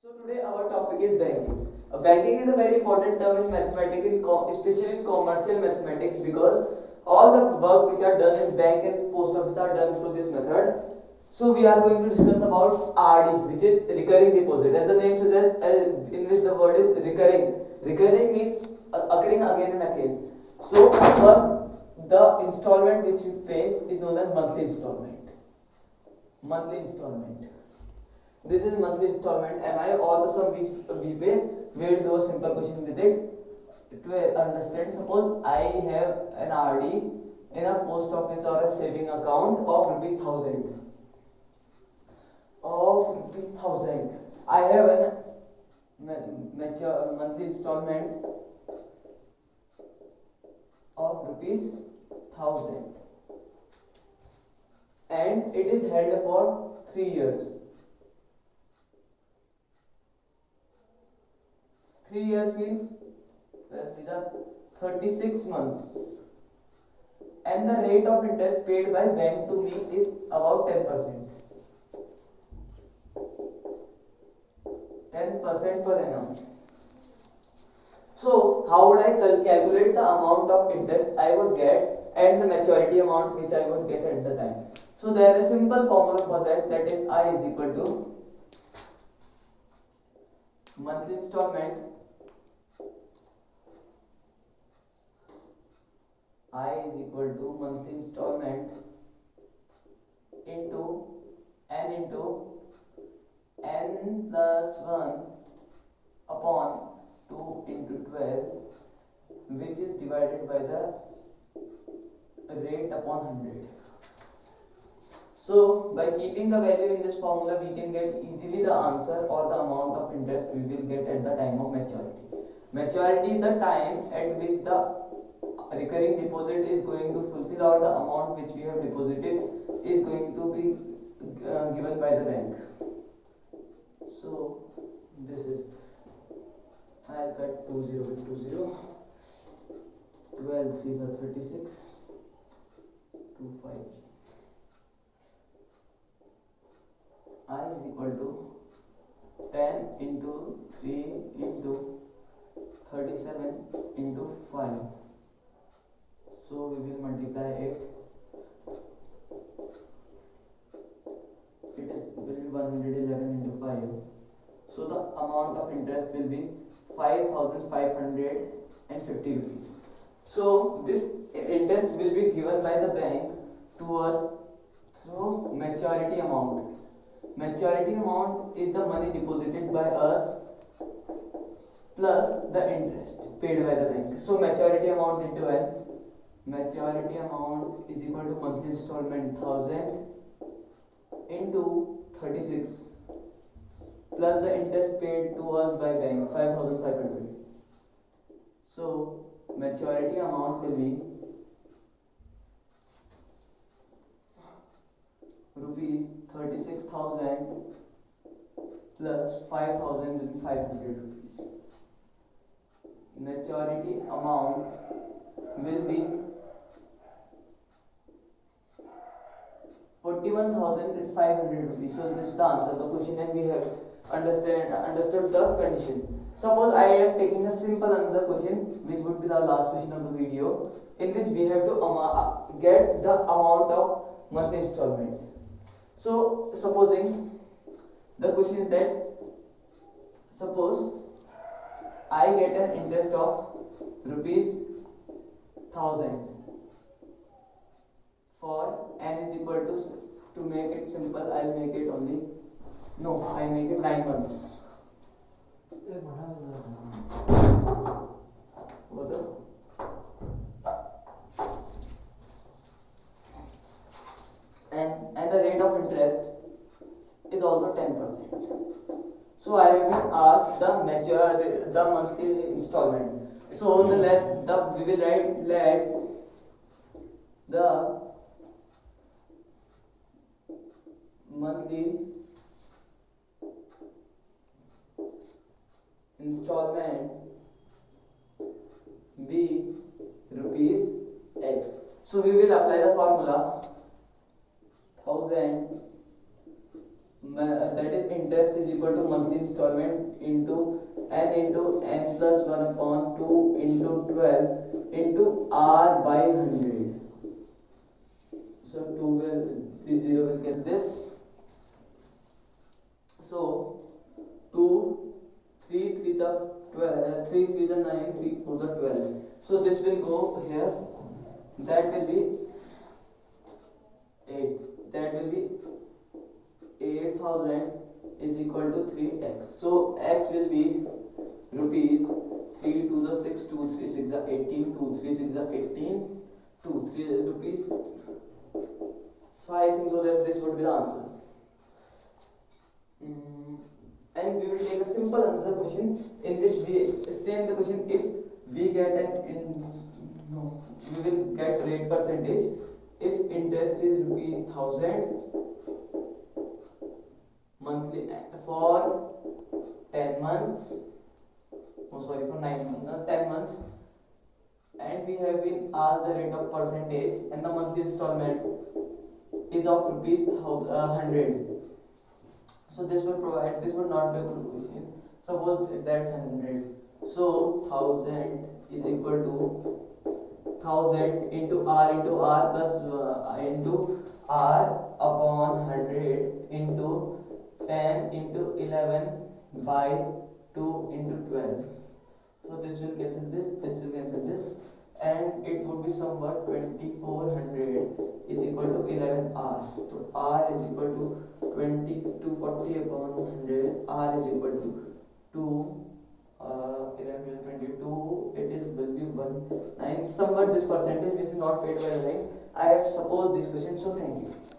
So today our topic is banking. Banking is a very important term in mathematics, especially in commercial mathematics, because all the work which are done in bank and post office are done through this method. So we are going to discuss about RD, which is recurring deposit. As the name suggests, in which the word is recurring. Recurring means occurring again and again. So first, the installment which you pay is known as monthly installment. Monthly installment. This is monthly installment. Am I all the sum we pay? We will do a simple question with it to understand. Suppose I have an RD in a post office or a saving account of rupees 1000. I have a monthly installment of rupees 1000, and it is held for 3 years. 3 years means these are 36 months, and the rate of interest paid by bank to me is about 10%. 10% per annum. So how would I calculate the amount of interest I would get and the maturity amount which I would get at the time? So there is a simple formula for that, that is I is equal to monthly installment. I is equal to monthly installment into n plus 1 upon 2 into 12, which is divided by the rate upon 100. So by keeping the value in this formula, we can get easily the answer or the amount of interest we will get at the time of maturity. Maturity is the time at which the recurring deposit is going to fulfill, or the amount which we have deposited is going to be given by the bank. So this is, I have got 20 with 20, 12 3s are 36, 2 5. I is equal to 10 into 3 into 37 into 5. So we will multiply it. It will be 111 into 5. So the amount of interest will be 5,550 rupees. So this interest will be given by the bank to us through maturity amount. Maturity amount is the money deposited by us plus the interest paid by the bank. So maturity amount into N. Maturity amount is equal to monthly installment 1000 into 36 plus the interest paid to us by bank 5,500. So maturity amount will be rupees 36,000 plus 5,500 rupees. Maturity amount will be 41,500 rupees. So this is the answer the question, and we have understood the condition. Suppose I am taking a simple another question, which would be the last question of the video, in which we have to get the amount of monthly installment. So supposing the question is that, suppose I get an interest of rupees 1000 for n is equal to make it simple, I'll make it only, no, I make it 9 months. And the rate of interest is also 10%. So I have been asked the monthly installment. So we will write let the monthly installment be rupees X. So we will apply the formula 1000 that is interest is equal to monthly installment into n plus 1 upon 2 into 12 into r by 100. So 2 will 3 0 will get this. So 2 3 3 the 12 3 3 the 9 3 4 the 12. So this will go here. That will be 8. That will be 8000 is equal to 3x. So x will be rupees 3 to the 6 2 3 6 the 18 2 3 6 the 18 2 3 rupees. So I think so that this would be the answer. And we will take a simple another question in which we extend the question. If we get we will get rate percentage if interest is rupees 1000 monthly for 10 months. Oh sorry, for 9 months, not 10 months, and we have been asked the rate of percentage and the monthly installment is of rupees 100. So this would not be a good question. Suppose that's 100. So 1000 is equal to 1000 into r plus into r upon 100 into 10 into 11 by 2 into 12. So this will cancel this will cancel this, and it would be somewhat 2400 is equal to 11r. So r is equal to 240 upon 100. R is equal to 2 11 22. It is will be 1 9. Somewhat this percentage which is not paid by the bank. I have supposed this question. So thank you.